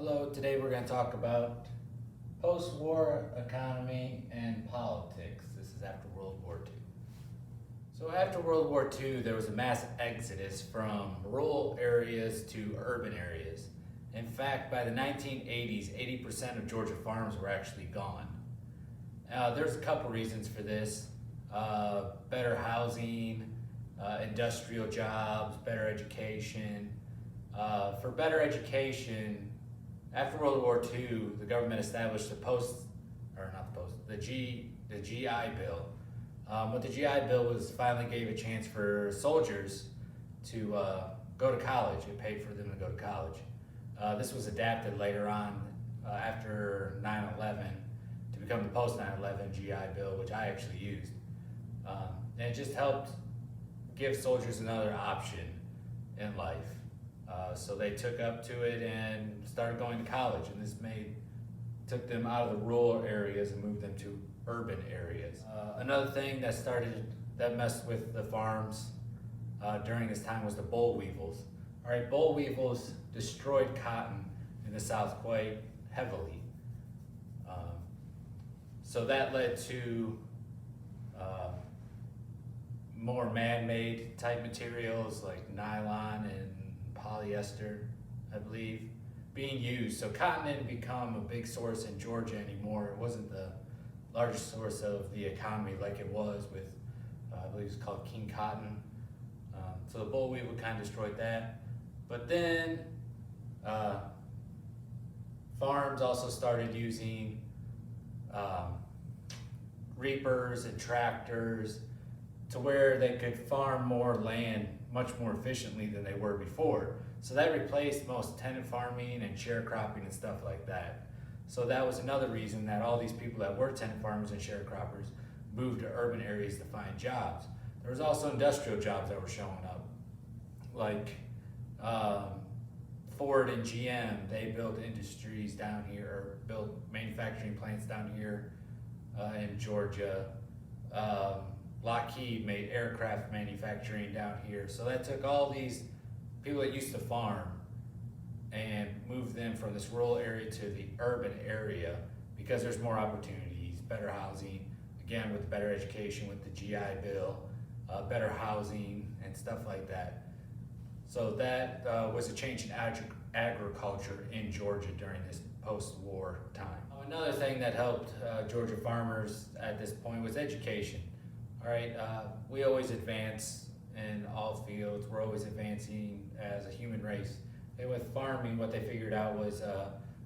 Hello, today we're going to talk about post-war economy and politics. This is after World War II. So after World War II, there was a mass exodus from rural areas to urban areas. In fact, by the 1980s, 80% of Georgia farms were actually gone. There's a couple reasons for this. Better housing, industrial jobs, better education. For better education, after World War II, the government established the GI Bill. What the GI Bill was finally gave a chance for soldiers to go to college. It paid for them to go to college. This was adapted later on after 9/11 to become the post 9/11 GI Bill, which I actually used. And it just helped give soldiers another option in life. So they took up to it and started going to college, and this took them out of the rural areas and moved them to urban areas. Another thing that messed with the farms during this time was the boll weevils. All right, boll weevils destroyed cotton in the South quite heavily. So that led to more man-made type materials like nylon and polyester, I believe, being used. So cotton didn't become a big source in Georgia anymore. It wasn't the largest source of the economy like it was with, I believe it's called King Cotton. So the boll weevil kind of destroyed that. But then farms also started using reapers and tractors to where they could farm more land much more efficiently than they were before. So that replaced most tenant farming and sharecropping and stuff like that. So that was another reason that all these people that were tenant farmers and sharecroppers moved to urban areas to find jobs. There was also industrial jobs that were showing up, like Ford and GM. They built industries down here, or built manufacturing plants down here in Georgia. Lockheed made aircraft manufacturing down here. So that took all these people that used to farm and moved them from this rural area to the urban area because there's more opportunities, better housing, again with better education with the GI Bill, better housing and stuff like that. So that was a change in agriculture in Georgia during this post-war time. Another thing that helped Georgia farmers at this point was education. All right, we always advance in all fields. We're always advancing as a human race. And with farming, what they figured out was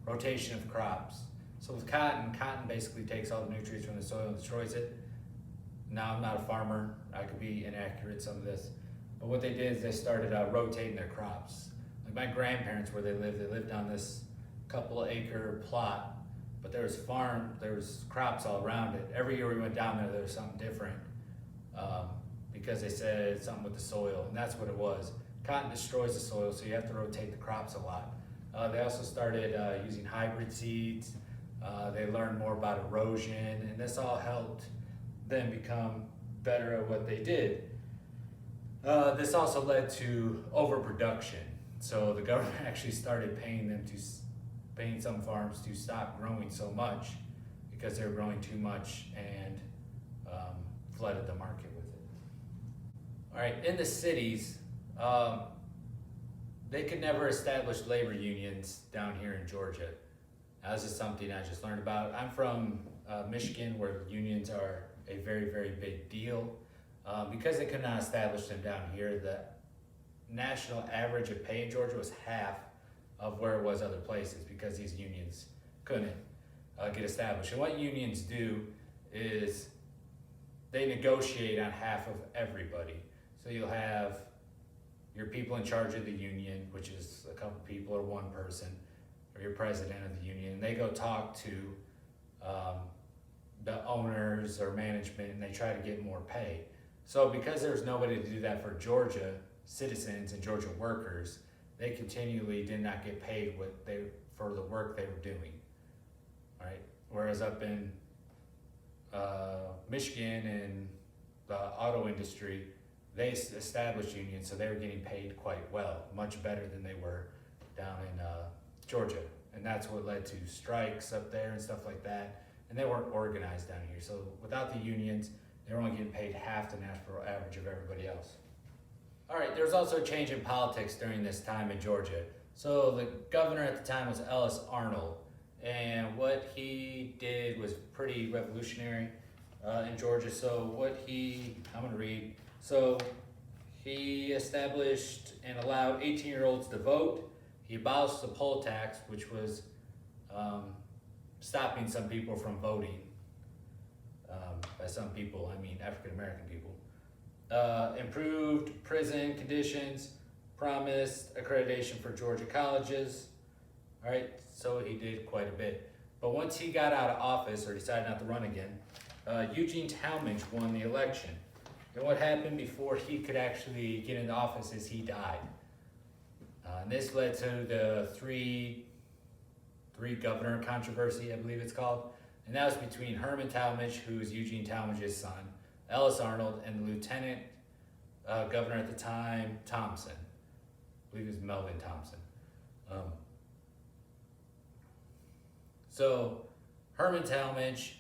rotation of crops. So with cotton basically takes all the nutrients from the soil and destroys it. Now, I'm not a farmer. I could be inaccurate some of this. But what they did is they started rotating their crops. Like my grandparents, where they lived on this couple-acre plot, but there was crops all around it. Every year we went down there was something different. Because they said something with the soil, and that's what it was. Cotton destroys the soil, so you have to rotate the crops a lot. They also started using hybrid seeds. They learned more about erosion, and this all helped them become better at what they did. This also led to overproduction. So the government actually started paying some farms to stop growing so much because they were growing too much and flooded the market with it. All right, in the cities, they could never establish labor unions down here in Georgia. This is something I just learned about. I'm from Michigan, where unions are a very, very big deal. Because they could not establish them down here, the national average of pay in Georgia was half of where it was other places because these unions couldn't get established. And what unions do is they negotiate on half of everybody. So you'll have your people in charge of the union, which is a couple people or one person, or your president of the union, and they go talk to the owners or management, and they try to get more pay. So because there's nobody to do that for Georgia citizens and Georgia workers, they continually did not get paid for the work they were doing. All right. Whereas up in Michigan and the auto industry, they established unions, so they were getting paid quite well, much better than they were down in Georgia and that's what led to strikes up there and stuff like that. And they weren't organized down here, so without the unions, they were only getting paid half the national average of everybody else. All right, there was also a change in politics during this time in Georgia. So the governor at the time was Ellis Arnold, and what he did was pretty revolutionary in Georgia. So I'm gonna read. So he established and allowed 18-year-olds to vote. He abolished the poll tax, which was stopping some people from voting. By some people, I mean African-American people. Improved prison conditions, promised accreditation for Georgia colleges. All right, so he did quite a bit. But once he got out of office, or decided not to run again, Eugene Talmadge won the election. And what happened before he could actually get into office is he died. And this led to the three governor controversy, I believe it's called. And that was between Herman Talmadge, who was Eugene Talmadge's son, Ellis Arnold, and the lieutenant governor at the time, Thompson. I believe it was Melvin Thompson. So Herman Talmadge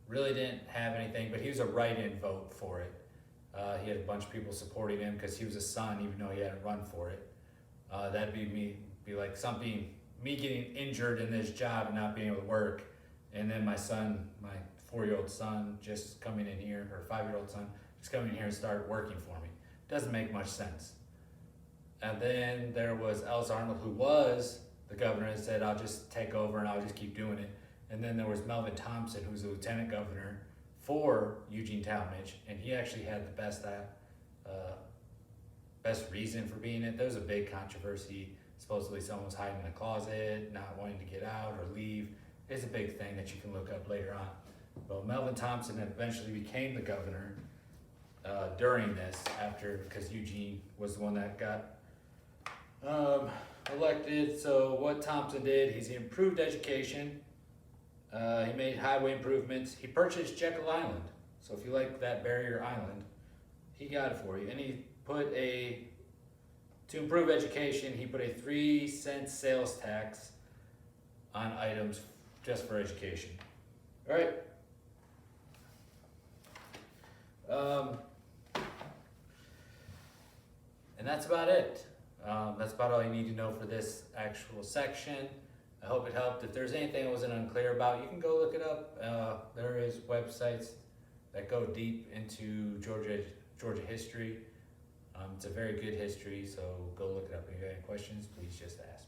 really didn't have anything, but he was a write-in vote for it. He had a bunch of people supporting him because he was a son, even though he hadn't run for it. That'd be like me getting injured in this job and not being able to work, and then my 4-year-old son just coming in here, or 5-year-old son just coming in here and start working for me. Doesn't make much sense. And then there was Ellis Arnold, who was the governor, and said, I'll just take over and I'll just keep doing it. And then there was Melvin Thompson, who was the lieutenant governor for Eugene Talmadge, and he actually had the best reason for being it. There was a big controversy. Supposedly someone was hiding in a closet, not wanting to get out or leave. It's a big thing that you can look up later on. But Melvin Thompson eventually became the governor during this, because Eugene was the one that got elected. So what Thompson did is he improved education. He made highway improvements. He purchased Jekyll Island. So if you like that barrier island, he got it for you. And he put to improve education, he put a 3-cent sales tax on items just for education. All right. And that's about it. That's about all you need to know for this actual section. I hope it helped. If there's anything I wasn't unclear about, you can go look it up. There is websites that go deep into Georgia history. It's a very good history, so go look it up. If you have any questions, please just ask.